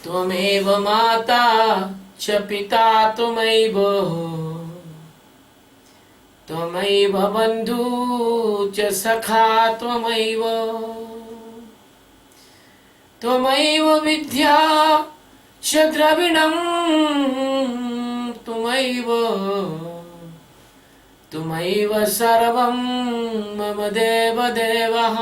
त्वमेव माता च पिता त्वमेव त्वमेव बन्धु च सखा त्वमेव त्वमेव विद्या च द्रविणं त्वमेव त्वमेव सर्वं मम देवदेवः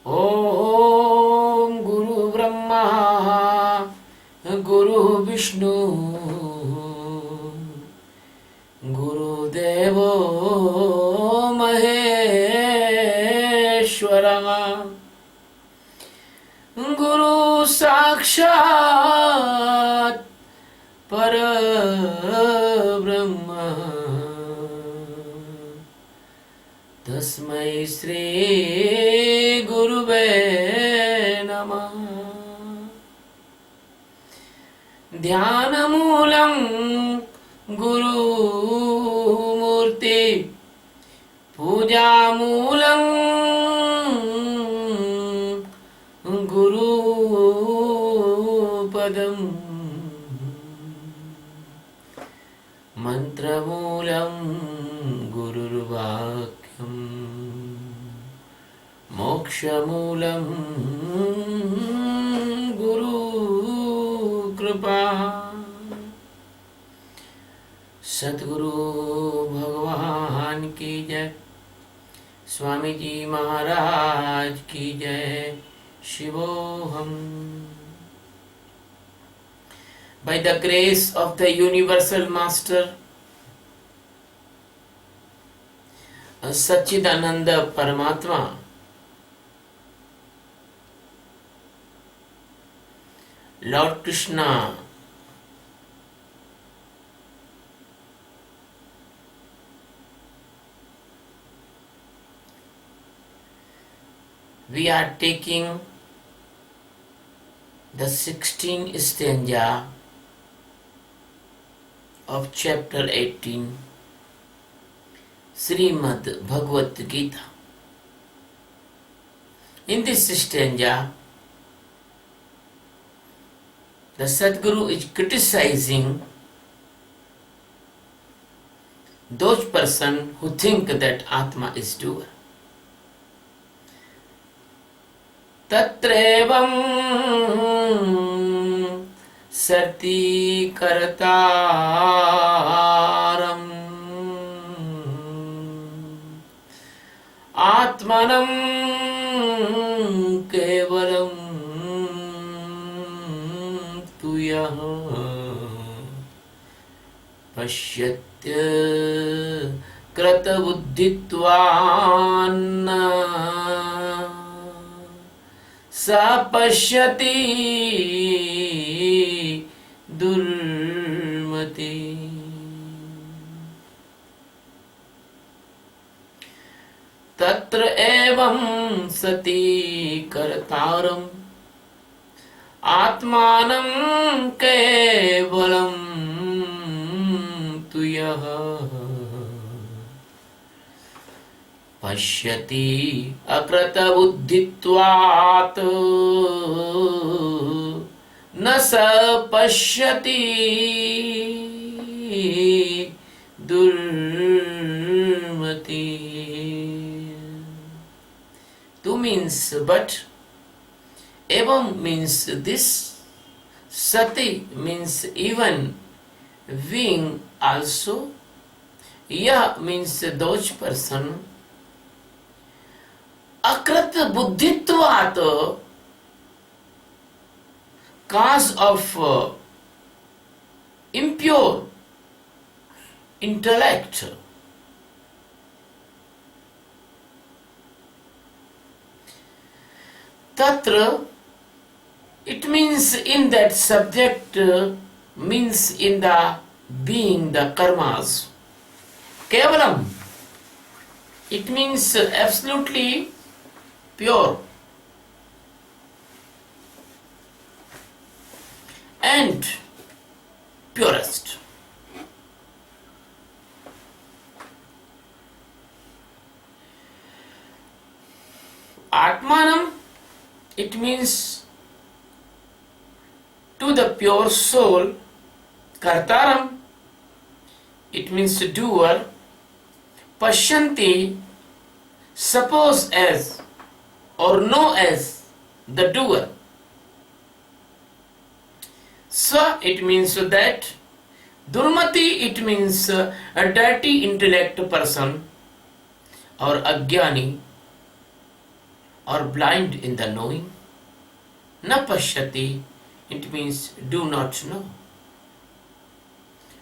ॐ गुरु ब्रह्मा गुरु विष्णु गुरुदेवो महेश्वरः गुरु साक्षात् परब्रह्म तस्मै श्री गुरुवे नमः ध्यानमूलं गुरुमूर्ति पूजामूलं गुरुपदं मन्त्रमूलं गुरुर्वाक्यं मोक्षमूलं गुरुकृपा सद्गुरु भगवान की जय स्वामी जी महाराज की जय शिवोहम By the grace of the universal master Satchidananda Paramatma, Lord Krishna we are taking the 16th stanza of chapter 18 Srimad Bhagavad Gita. In this stanza, the Sadguru is criticizing those person who think that Atma is doer. Tatrevam sati kartaram Atmanam kevalam tuyah pashyatya kratabuddhitvanna sapashyati durmati tatra evam sati kartaram atmanam kevalam tuyah pashyati akrata buddhitvat na sa pashyati durmati. Tu means but, evam means this, sati means even, being also, yah means those person, akrat buddhitvat, cause of impure intellect. Tatra, it means in that subject, means in the being, the karmas. Kevalam, it means absolutely pure. and purest. Atmanam, it means to the pure soul. Kartaram, it means doer. Pashyanti, suppose as or know as the doer. Sa, it means that. Durmati, it means a dirty intellect person or ajnani or blind in the knowing. Na pashyati, it means do not know.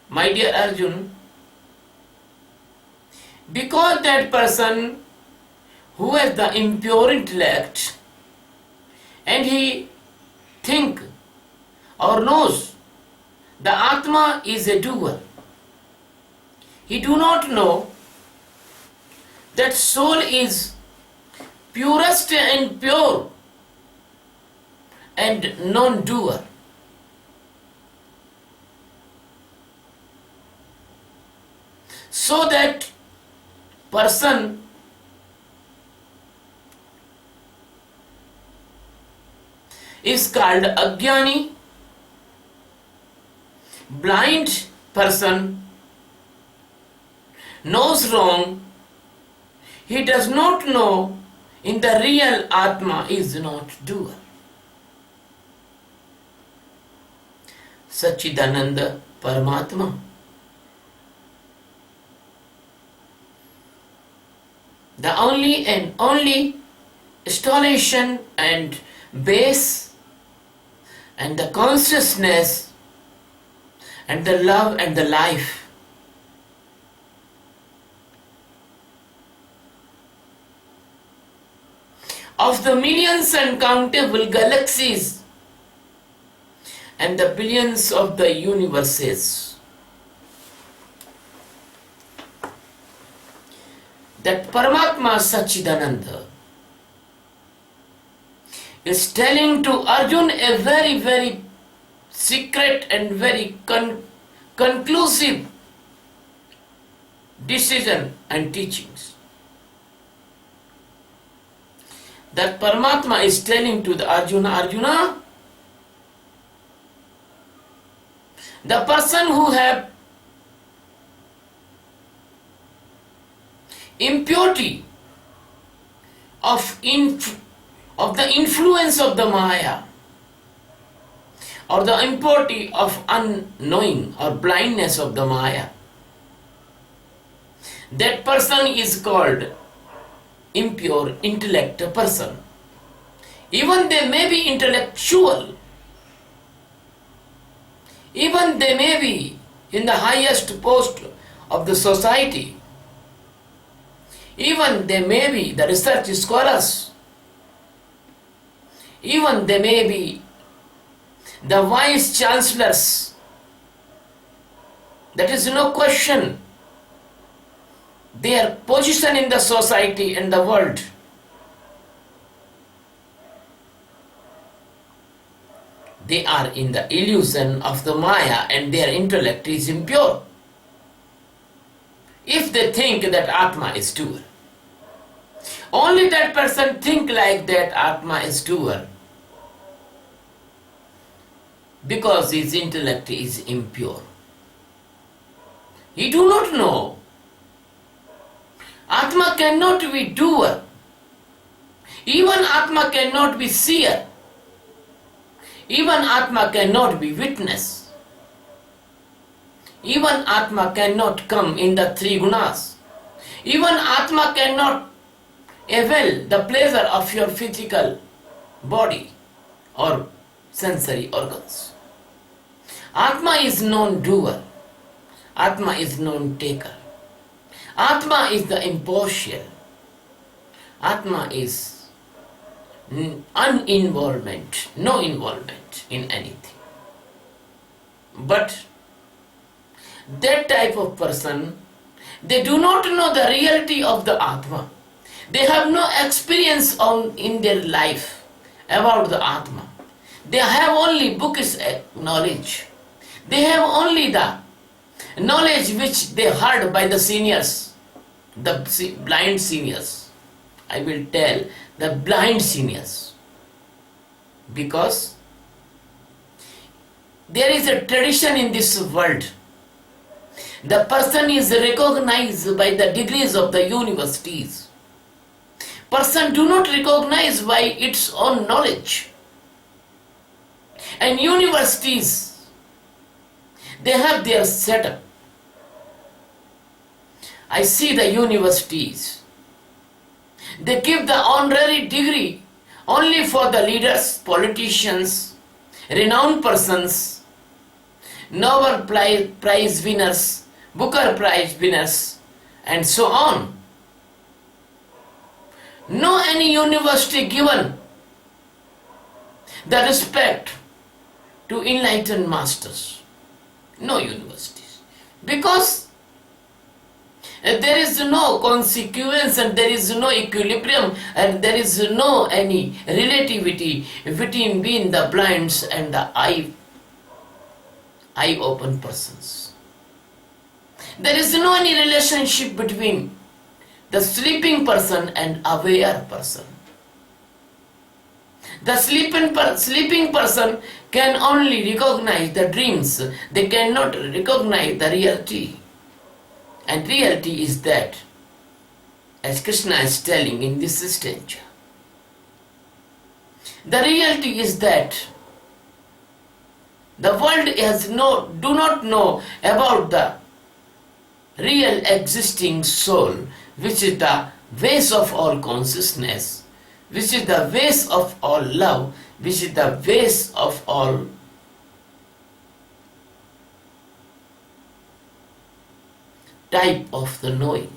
My dear Arjun, because that person who has the impure intellect and he think or knows the Atma is a doer, he do not know that soul is purest and pure and non-doer. So that person is called ajnani, blind person, knows wrong. He does not know in the real Atma is not doer. Sachidananda Paramatma. The only and only installation and base and the consciousness and the love and the life of the millions uncountable galaxies and the billions of the universes. That Paramatma Sachidananda is telling to Arjun a very, very secret and very conclusive decision and teachings. That Paramatma is telling to the Arjuna, the person who have impurity of the influence of the Maya or the impurity of unknowing or blindness of the Maya, that person is called impure intellect person. Even they may be intellectual, even they may be in the highest post of the society, even they may be the research scholars, even they may be the vice chancellors. That is no question. Their position in the society and the world, they are in the illusion of the Maya and their intellect is impure. If they think that Atma is doer, only that person think like that Atma is doer because his intellect is impure. He do not know Atma cannot be doer. Even Atma cannot be seer. Even Atma cannot be witness. Even Atma cannot come in the three gunas. Even Atma cannot avail the pleasure of your physical body or sensory organs. Atma is non-doer. Atma is non-taker. Atma is the impartial. Atma is uninvolvement, no involvement in anything. But that type of person, they do not know the reality of the Atma. They have no experience in their life about the Atma. They have only bookish knowledge. They have only the knowledge which they heard by the seniors, the blind seniors. I will tell the blind seniors, because there is a tradition in this world. The person is recognized by the degrees of the universities. Person do not recognize by its own knowledge. And universities, they have their setup. I see the universities. They give the honorary degree only for the leaders, politicians, renowned persons, Nobel Prize winners, Booker Prize winners, and so on. No any university given the respect to enlightened masters. No universities. Because there is no consequence and there is no equilibrium and there is no any relativity between being the blinds and the eye open persons. There is no any relationship between the sleeping person and aware person. The sleeping person can only recognize the dreams. They cannot recognize the reality. And reality is that, as Krishna is telling in this stanza, the reality is that the world do not know about the real existing soul, which is the base of all consciousness, which is the base of all love, which is the base of all type of the knowing,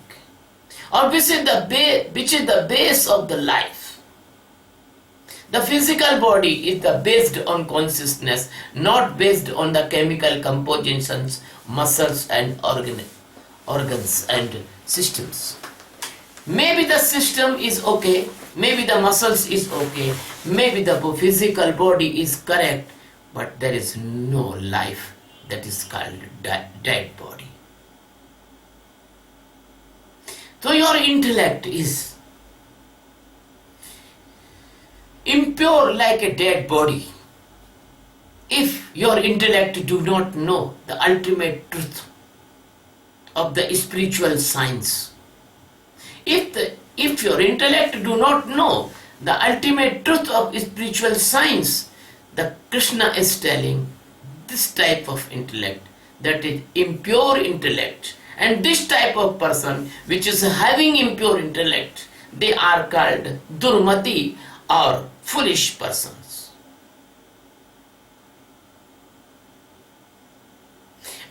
or which is the base of the life. The physical body is based on consciousness, not based on the chemical compositions, muscles and organs and systems. Maybe the system is okay, maybe the muscles is okay, maybe the physical body is correct, but there is no life. That is called dead body. So your intellect is impure like a dead body. If your intellect do not know the ultimate truth of the spiritual science, if your intellect do not know the ultimate truth of spiritual science, the Krishna is telling this type of intellect, that is impure intellect, and this type of person which is having impure intellect, they are called durmati or foolish persons.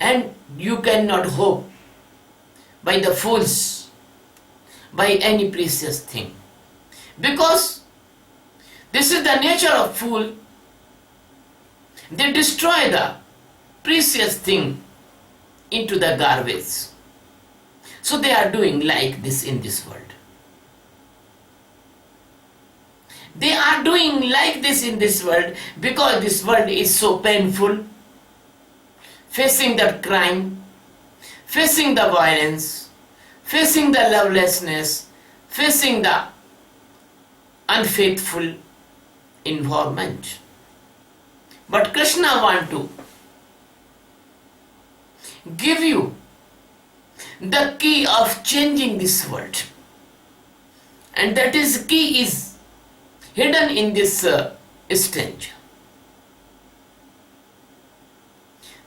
And you cannot hope by the fools, by any precious thing, because this is the nature of fool. They destroy the precious thing into the garbage. So they are doing like this in this world. They are doing like this in this world because this world is so painful, facing the crime, facing the violence, facing the lovelessness, facing the unfaithful environment. But Krishna wants to give you the key of changing this world. And that is key is hidden in this stanza.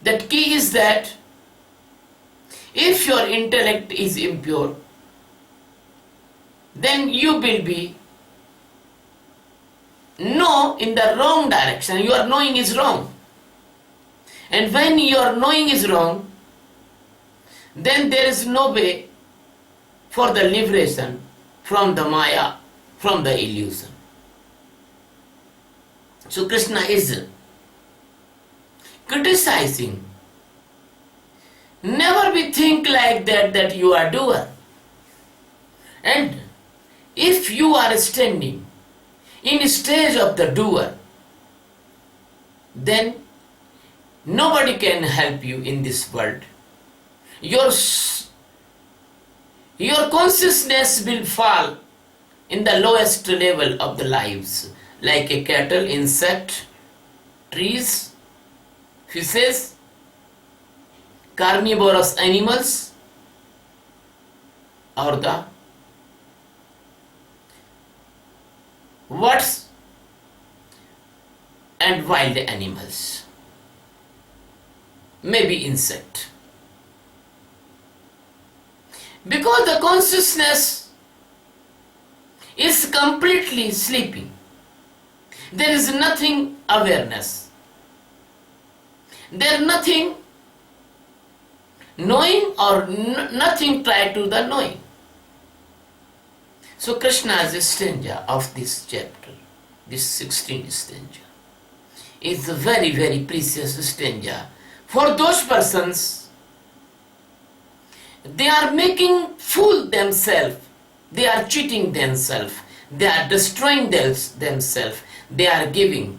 That key is that if your intellect is impure, then you will be know in the wrong direction. Your knowing is wrong. And when your knowing is wrong, then there is no way for the liberation from the Maya, from the illusion. So Krishna is criticizing. Never be think like that you are doer. And if you are standing in stage of the doer, then nobody can help you in this world. Your consciousness will fall in the lowest level of the lives, like a cattle, insect, trees, fishes, carnivorous animals, or the birds and wild animals, maybe insect. Because the consciousness is completely sleeping. There is nothing awareness. There is nothing knowing or nothing try to the knowing. So Krishna's stanza of this chapter, this 16th stanza, is a very, very precious stanza for those persons. They are making fool themselves, they are cheating themselves, they are destroying themselves, they are giving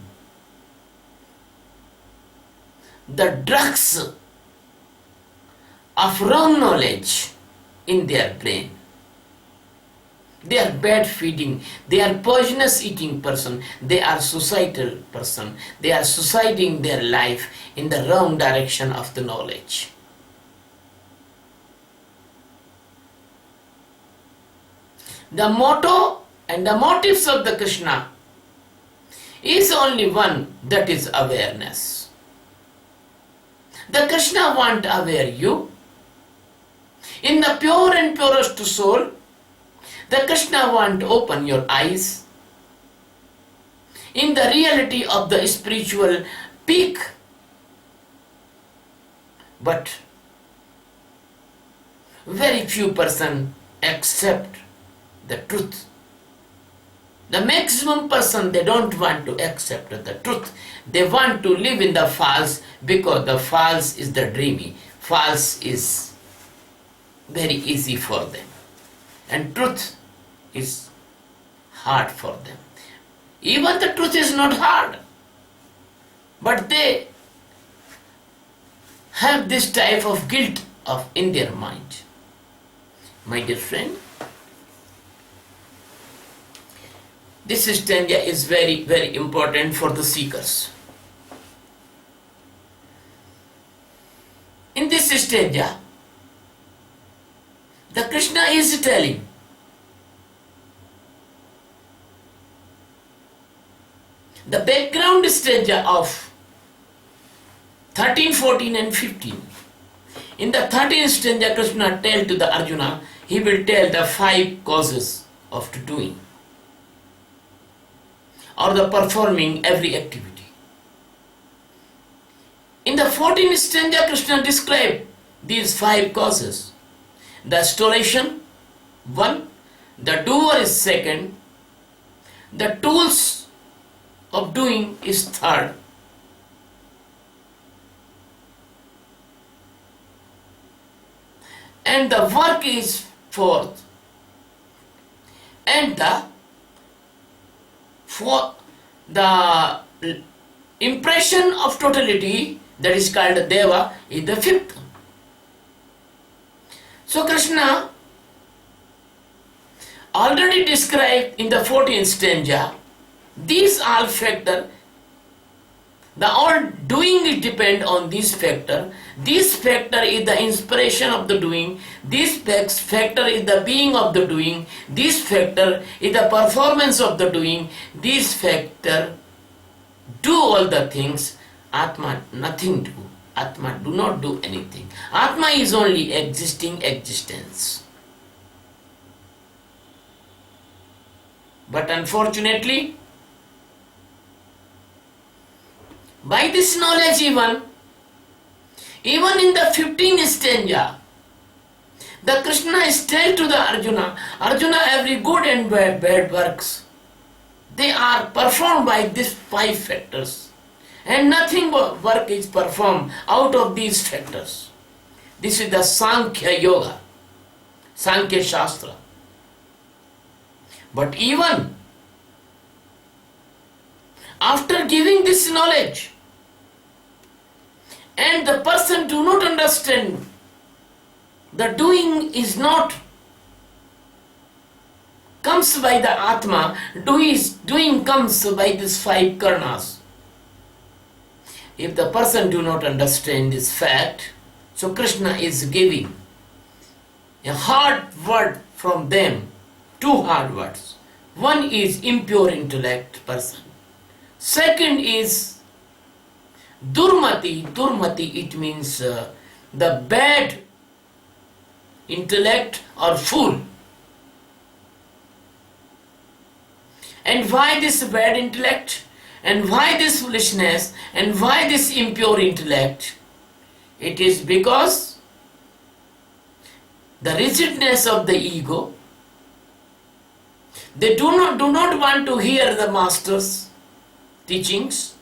the drugs of wrong knowledge in their brain. They are bad feeding, they are poisonous eating person, they are suicidal person, they are suiciding their life in the wrong direction of the knowledge. The motto and the motives of the Krishna is only one, that is awareness. The Krishna want aware you. In the pure and purest soul, the Krishna want to open your eyes in the reality of the spiritual peak. But very few person accept the truth. The maximum person, they don't want to accept the truth. They want to live in the false, because the false is the dreamy. False is very easy for them. And truth is hard for them. Even the truth is not hard. But they have this type of guilt in their mind. My dear friend, this stanza is very, very important for the seekers. In this stanza, the Krishna is telling the background stanza of 13, 14 and 15. In the 13th stanza, Krishna tells to the Arjuna, he will tell the 5 causes of doing or the performing every activity. In the 14th stanza, Krishna described these 5 causes. The aspiration, 1, the doer is 2nd, the tools of doing is 3rd, and the work is 4th, and the impression of totality, that is called Deva, is the 5th. So Krishna already described in the 14th stanza, these all factors, the all doing is depend on this factor. This factor is the inspiration of the doing. This factor is the being of the doing. This factor is the performance of the doing. This factor do all the things. Atma nothing do. Atma do not do anything. Atma is only existing existence. But unfortunately, by this knowledge even in the 15th stanza, the Krishna is tell to the Arjuna, every good and bad works, they are performed by these 5 factors. And nothing but work is performed out of these factors. This is the Sankhya Yoga, Sankhya Shastra. But even after giving this knowledge, And the person do not understand the doing is not comes by the Atma, doing comes by these five karnas. If the person do not understand this fact, so Krishna is giving a hard word from them, two hard words. One is impure intellect person. Second is durmati. Durmati, it means the bad intellect or fool. And why this bad intellect? And why this foolishness? And why this impure intellect? It is because the rigidness of the ego. They do not want to hear the master's teachings.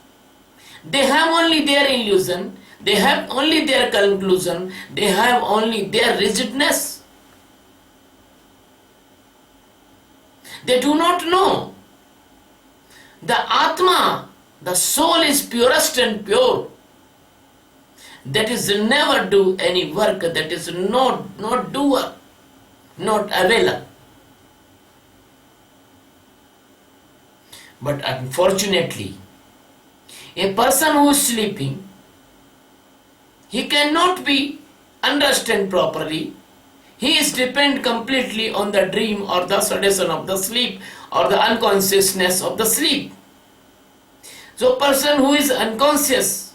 They have only their illusion. They have only their conclusion. They have only their rigidness. They do not know the Atma, the soul is purest and pure. That is never do any work. That is not doer, not availer. But unfortunately, a person who is sleeping, he cannot be understand properly. He is depend completely on the dream or the suggestion of the sleep or the unconsciousness of the sleep. So person who is unconscious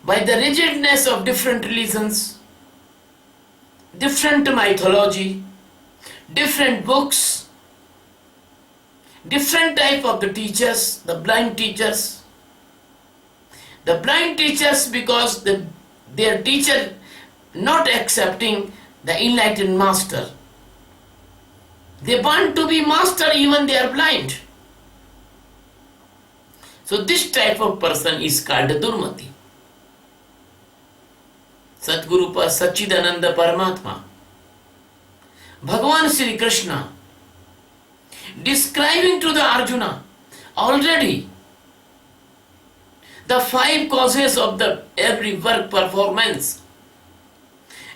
by the rigidness of different religions, different mythology, different books, different type of the teachers, the blind teachers. The blind teachers because their teacher not accepting the enlightened master. They want to be master even they are blind. So this type of person is called Durmati. Sadguru Satchidananda Paramatma, Bhagavan Sri Krishna, describing to the Arjuna already the five causes of the every work performance.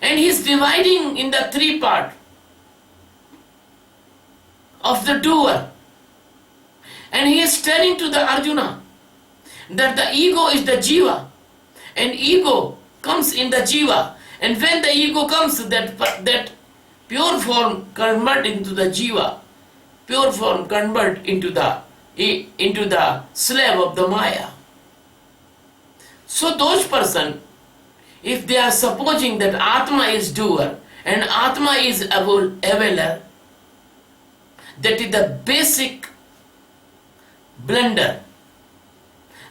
And he is dividing in the three part of the doer. And he is telling to the Arjuna that the ego is the jiva, and ego comes in the jiva, and when the ego comes, that pure form convert into the jiva, pure form convert into the slave of the Maya. So those person, if they are supposing that Atma is doer and Atma is availer, that is the basic blunder.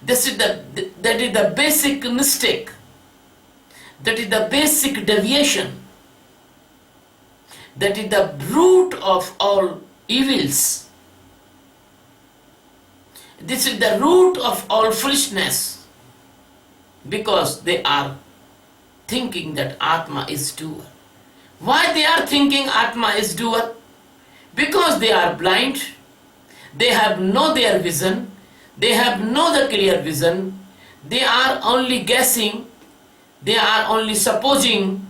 That is the basic mistake. That is the basic deviation. That is the root of all evils. This is the root of all foolishness, because they are thinking that Atma is doer. Why they are thinking Atma is doer? Because they are blind. They have no their vision. They have no the clear vision. They are only guessing. They are only supposing.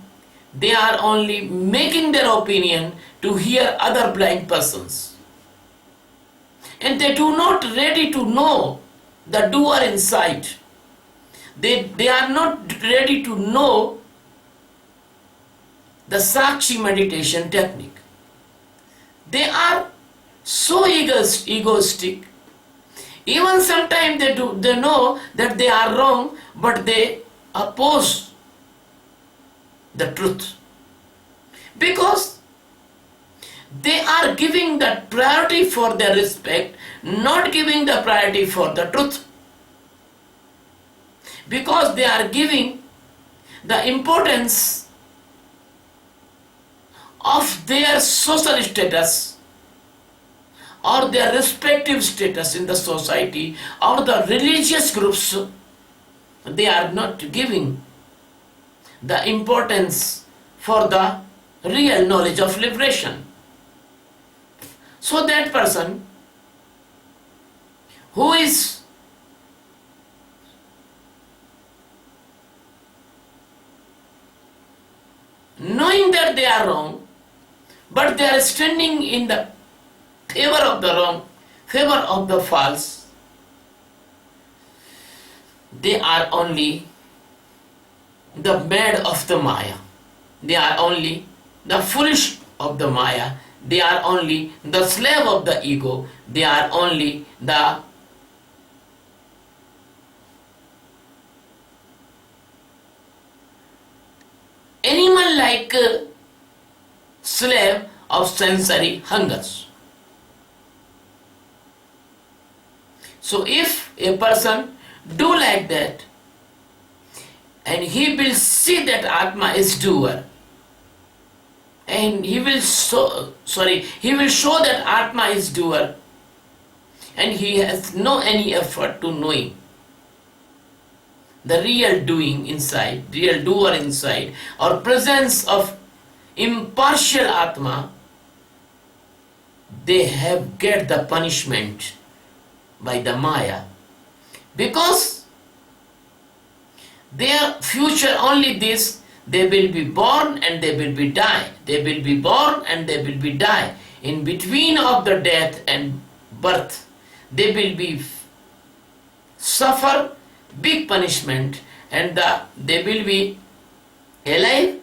They are only making their opinion to hear other blind persons. And they do not ready to know the doer inside. They are not ready to know the Sakshi meditation technique. They are so egoistic. Even sometimes they know that they are wrong, but they oppose the truth. Because they are giving the priority for their respect, not giving the priority for the truth. Because they are giving the importance of their social status or their respective status in the society or the religious groups. They are not giving the importance for the real knowledge of liberation. So that person who is knowing that they are wrong, but they are standing in the favor of the wrong, favor of the false. They are only the mad of the Maya. They are only the foolish of the Maya. They are only the slave of the ego. They are only the animal-like slave of sensory hungers. So if a person do like that, and he will see that Atma is doer, and he will show that Atma is doer, and he has no any effort to knowing the real doing inside, real doer inside, or presence of impartial Atma. They have get the punishment by the Maya, because their future only this: they will be born and they will be die. They will be born and they will be die. In between of the death and birth, they will be suffer big punishment, and they will be alive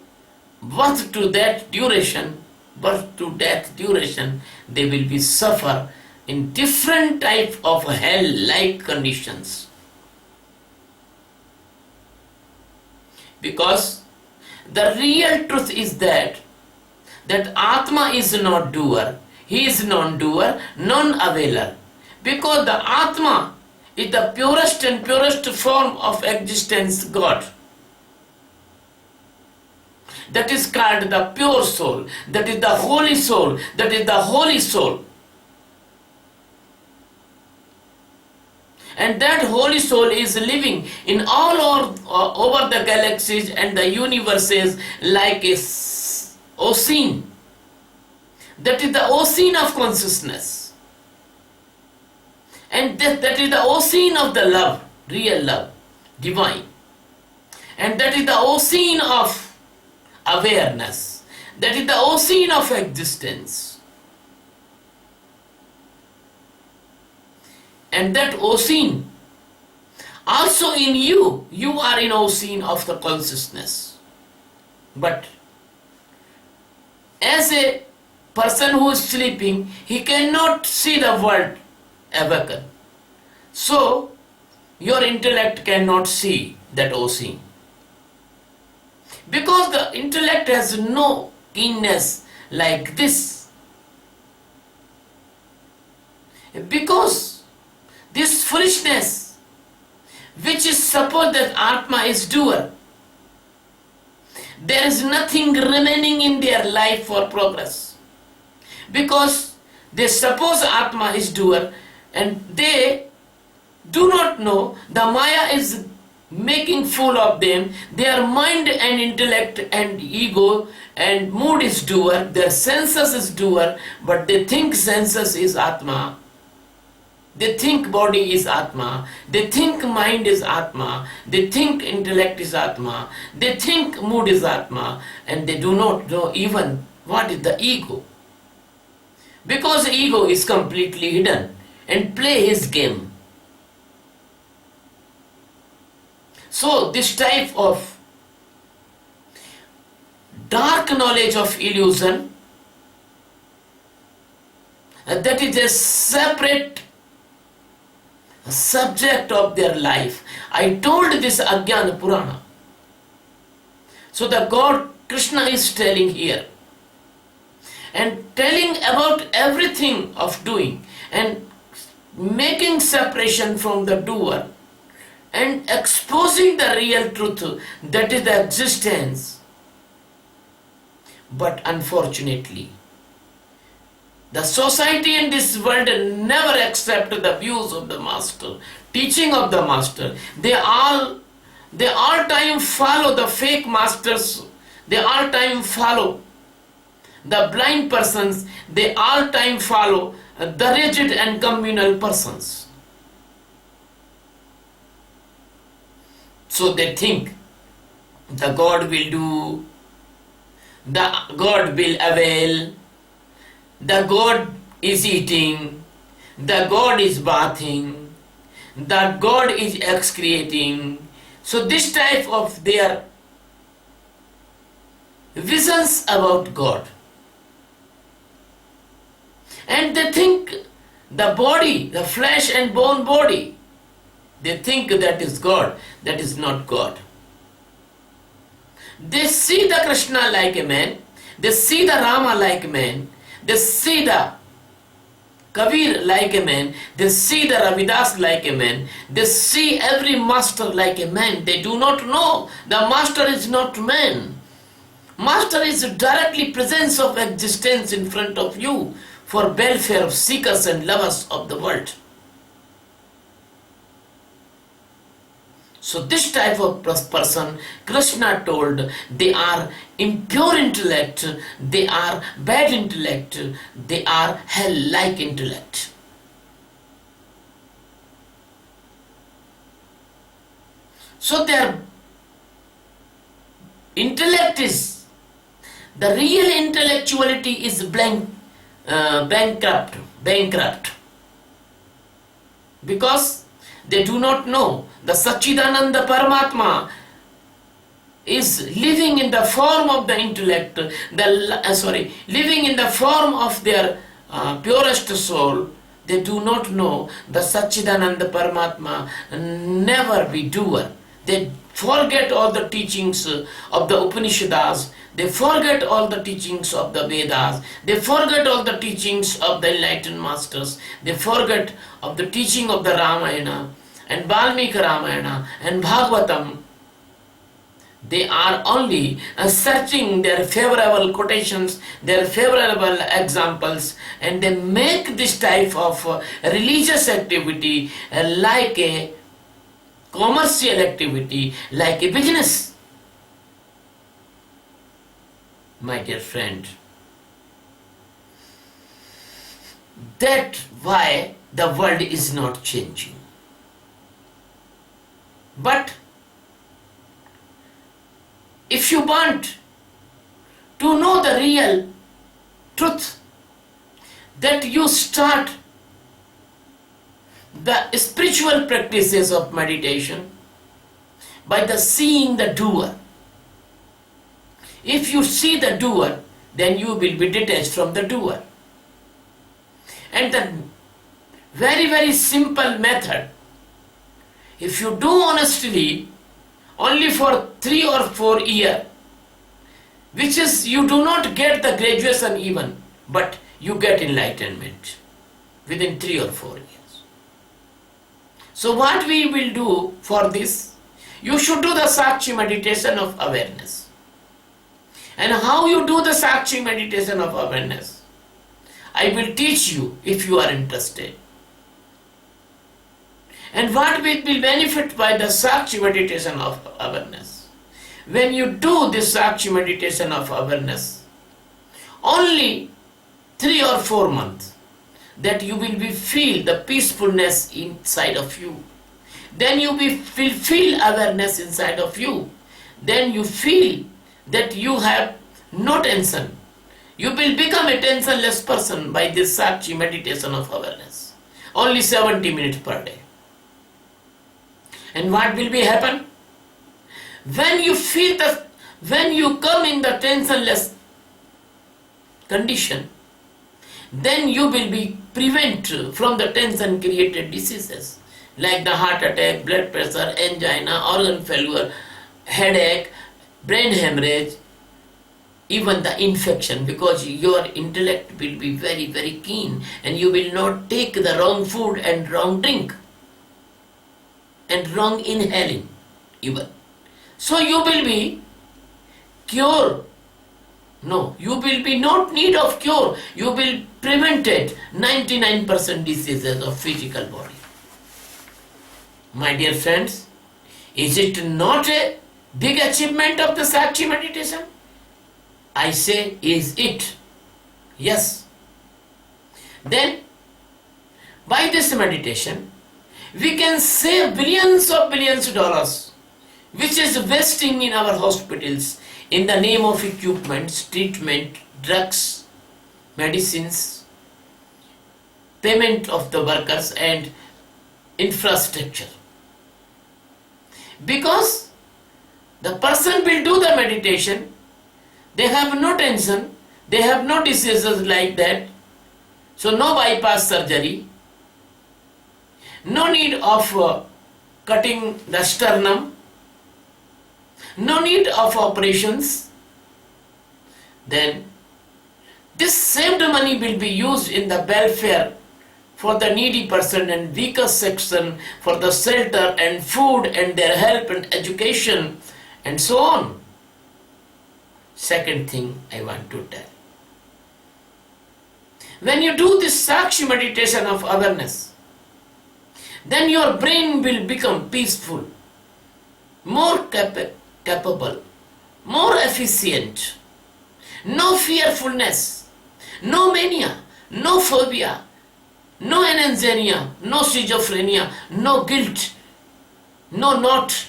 birth to that duration, birth to death duration. They will be suffer in different type of hell-like conditions, because the real truth is that Atma is not doer, he is non-doer, non-availer, because the Atma is the purest and purest form of existence, God. That is called the pure soul, that is the holy soul, that is the holy soul. And that holy soul is living in all over the galaxies and the universes like a ocean. That is the ocean of consciousness. And that is the ocean of the love, real love, divine. And that is the ocean of awareness. That is the ocean of existence. And that ocean, also in you are in ocean of the consciousness. But as a person who is sleeping, he cannot see the world awaken. So your intellect cannot see that ocean, because the intellect has no keenness like this. Because this foolishness, which is suppose that Atma is doer, there is nothing remaining in their life for progress, because they suppose Atma is doer and they do not know the Maya is making fool of them. Their mind and intellect and ego and mood is doer, their senses is doer, but they think senses is Atma. They think body is Atma, they think mind is Atma, they think intellect is Atma, they think mood is Atma, and they do not know even what is the ego. Because ego is completely hidden and play his game. So this type of dark knowledge of illusion, that is a separate subject of their life. I told this Ajnana Purana. So the God Krishna is telling here, and telling about everything of doing and making separation from the doer and exposing the real truth, that is the existence. But unfortunately, the society in this world never accept the views of the master, teaching of the master. They all time follow the fake masters. They all time follow the blind persons. They all time follow the rigid and communal persons. So they think the God will do the God will avail, the God is eating, the God is bathing, the God is excreting. So this type of their visions about God. And they think the body, the flesh and bone body, they think that is God. That is not God. They see the Krishna like a man, they see the Rama like a man, they see the Kabir like a man, they see the Ravidas like a man, they see every master like a man. They do not know the master is not man. Master is directly presence of existence in front of you for welfare of seekers and lovers of the world. So this type of person, Krishna told, they are impure intellect, they are bad intellect, they are hell-like intellect. So their intellect is, the real intellectuality is bankrupt, because they do not know the Satchidananda Paramatma is living in the form of the intellect, living in the form of their purest soul. They do not know the Satchidananda Paramatma never be doer. They forget all the teachings of the Upanishads, they forget all the teachings of the Vedas, they forget all the teachings of the enlightened masters, they forget of the teaching of the Ramayana and Valmiki Ramayana and Bhagavatam. They are only searching their favorable quotations, their favorable examples, and they make this type of religious activity like a commercial activity, like a business. My dear friend, that's why the world is not changing. But if you want to know the real truth, that you start the spiritual practices of meditation by the seeing the doer. If you see the doer, then you will be detached from the doer. And the very, very simple method, if you do honestly only for 3 or 4 years, which is you do not get the graduation even, but you get enlightenment within 3 or 4 years. So what we will do for this? You should do the Sakshi meditation of awareness. And how you do the Sakshi meditation of awareness, I will teach you if you are interested. And what will be benefit by the Sakshi meditation of awareness? When you do this Sakshi meditation of awareness, only 3 or 4 months, that you will feel the peacefulness inside of you. Then you will feel awareness inside of you. Then you feel that you have no tension. You will become a tensionless person by this Sakshi meditation of awareness. Only 70 minutes per day. And what will be happen? When you feel when you come in the tensionless condition, then you will be prevent from the tension created diseases like the heart attack, blood pressure, angina, organ failure, headache, brain hemorrhage, even the infection, because your intellect will be very, very keen and you will not take the wrong food and wrong drink and wrong inhaling even. So you will be cured. No, you will be not need of cure. You will prevented 99% diseases of physical body. My dear friends, is it not a big achievement of the Sakshi meditation? I say, is it? Yes. Then, by this meditation, we can save billions of dollars, which is wasting in our hospitals, in the name of equipments, treatment, drugs, medicines, payment of the workers and infrastructure. Because the person will do the meditation, they have no tension, they have no diseases like that, so no bypass surgery, no need of cutting the sternum, no need of operations. Then this saved money will be used in the welfare for the needy person and weaker section, for the shelter and food and their help and education and so on. Second thing I want to tell. When you do this Sakshi meditation of awareness, then your brain will become peaceful, more capable, more efficient. No fearfulness, no mania, no phobia, no anxiety, no schizophrenia, no guilt, no not.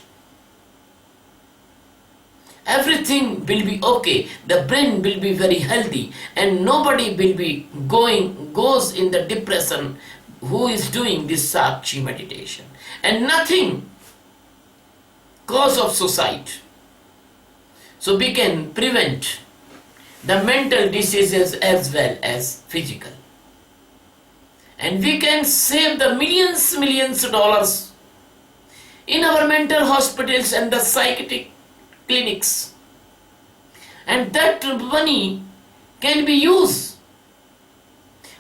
Everything will be okay. The brain will be very healthy and nobody will be goes in the depression who is doing this Sakshi meditation. And nothing cause of suicide. So we can prevent the mental diseases as well as physical. And we can save the millions of dollars in our mental hospitals and the psychiatric clinics. And that money can be used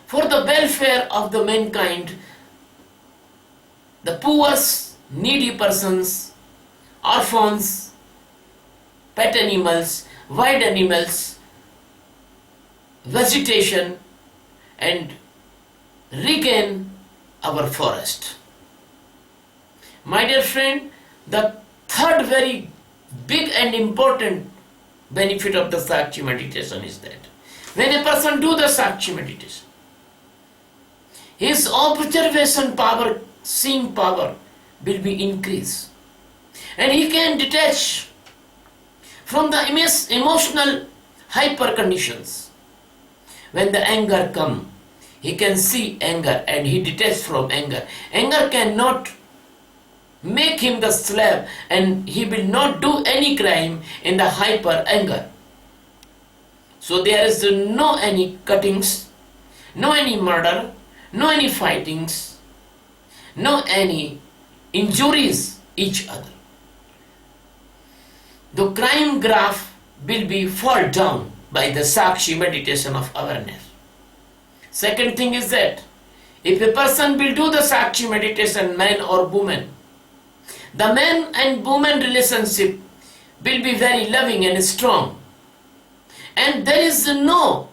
for the welfare of the mankind, the poor, needy persons, orphans, pet animals, wild animals, vegetation, and regain our forest. My dear friend, the third very big and important benefit of the Sakshi meditation is that when a person do the Sakshi meditation, his observation power, seeing power will be increased and he can detach from the emotional hyper conditions. When the anger comes, he can see anger and he detaches from anger. Anger cannot make him the slave and he will not do any crime in the hyper anger. So there is no any cuttings, no any murder, no any fightings, no any injuries each other. The crime graph will be fall down by the Sakshi meditation of awareness. Second thing is that if a person will do the Sakshi meditation, man or woman, the man and woman relationship will be very loving and strong. And there is no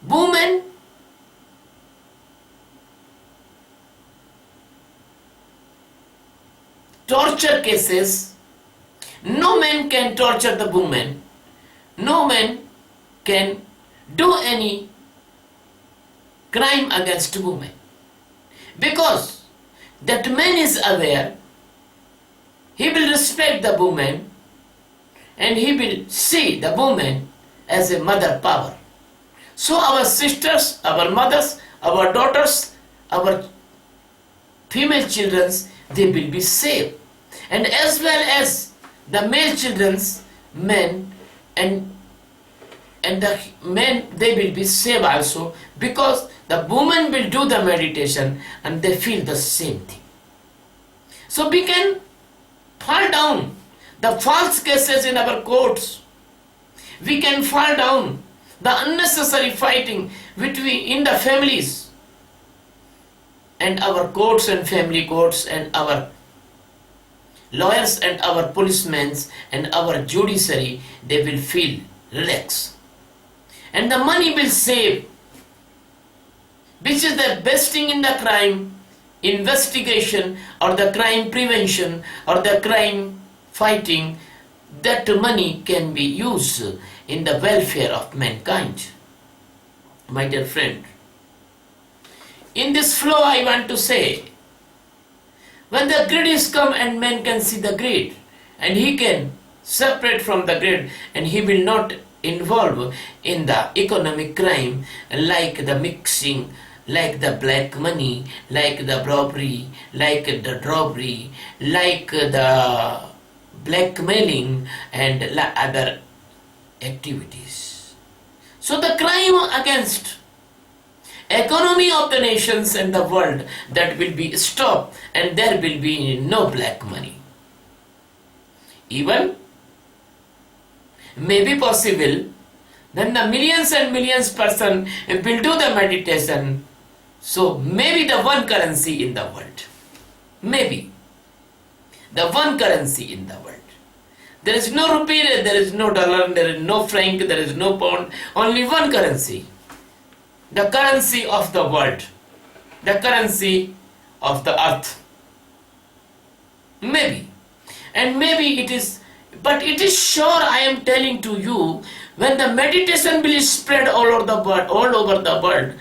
woman torture cases. No man can torture the woman. No man can do any crime against woman. Because that man is aware, he will respect the woman and he will see the woman as a mother power. So our sisters, our mothers, our daughters, our female children, they will be safe. And as well as the male children's men and the men, they will be safe also, because the woman will do the meditation and they feel the same thing. So we can fall down the false cases in our courts. We can fall down the unnecessary fighting between in the families, and our courts and family courts and our lawyers and our policemen and our judiciary, they will feel relaxed. And the money will save, which is the best thing in the crime investigation or the crime prevention or the crime fighting. That money can be used in the welfare of mankind. My dear friend, in this flow I want to say, when the greed is come and man can see the greed and he can separate from the grid, and he will not involve in the economic crime like the mixing, like the black money, like the robbery, like the robbery, like the blackmailing and other activities. So the crime against economy of the nations and the world, that will be stopped, and there will be no black money. Even may be possible, then the millions and millions person will do the meditation. So maybe the one currency in the world, maybe the one currency in the world. There is no rupee, there is no dollar, there is no franc, there is no pound, only one currency. The currency of the world, the currency of the earth. Maybe. And maybe it is, but it is sure, I am telling to you, when the meditation will spread all over the world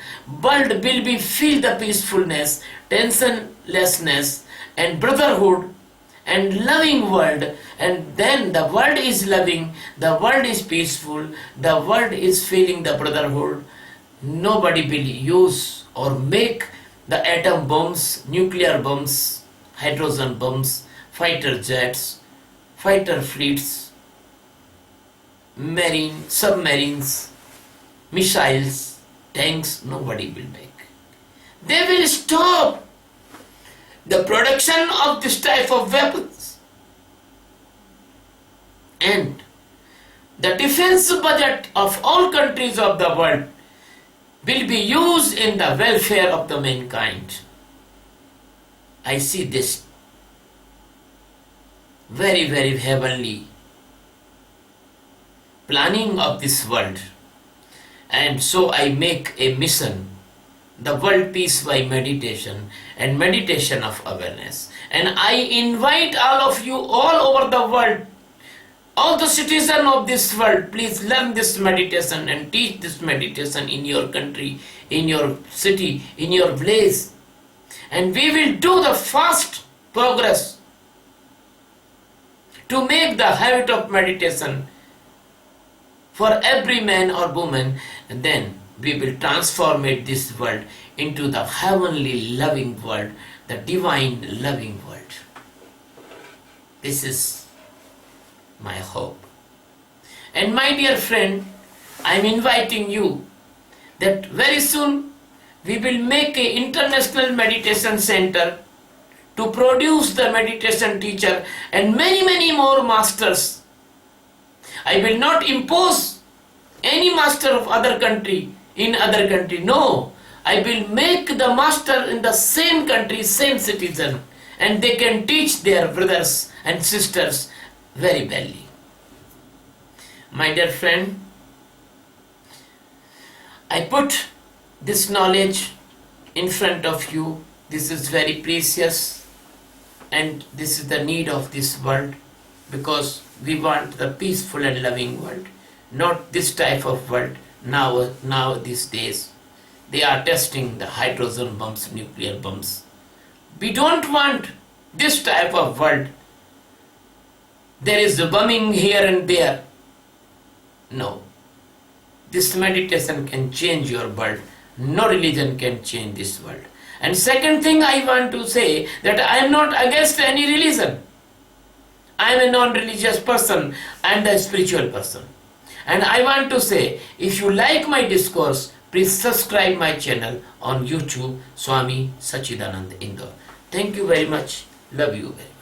will be feel the peacefulness, tensionlessness, and brotherhood, and loving world, and then the world is loving, the world is peaceful, the world is feeling the brotherhood. Nobody will use or make the atom bombs, nuclear bombs, hydrogen bombs, fighter jets, fighter fleets, marine, submarines, missiles, tanks. Nobody will make. They will stop the production of this type of weapons. And the defense budget of all countries of the world will be used in the welfare of the mankind. I see this very, very heavenly planning of this world. And so I make a mission, the world peace by meditation and meditation of awareness. And I invite all of you all over the world, all the citizens of this world, please learn this meditation and teach this meditation in your country, in your city, in your village. And we will do the fast progress to make the habit of meditation for every man or woman, and then we will transform this world into the heavenly loving world, the divine loving world. This is my hope. And my dear friend, I am inviting you that very soon we will make an international meditation center to produce the meditation teacher and many, many more masters. I will not impose any master of other country in other country. No, I will make the master in the same country, same citizen, and they can teach their brothers and sisters very well. My dear friend, I put this knowledge in front of you. This is very precious, and this is the need of this world, because we want the peaceful and loving world, not this type of world. Now these days they are testing the hydrogen bombs, nuclear bombs. We don't want this type of world. There is a bombing here and there. No. This meditation can change your world. No religion can change this world. And second thing I want to say, that I am not against any religion. I am a non-religious person. I am the spiritual person. And I want to say, if you like my discourse, please subscribe my channel on YouTube, Swami Sachidanand Indore. Thank you very much. Love you very much.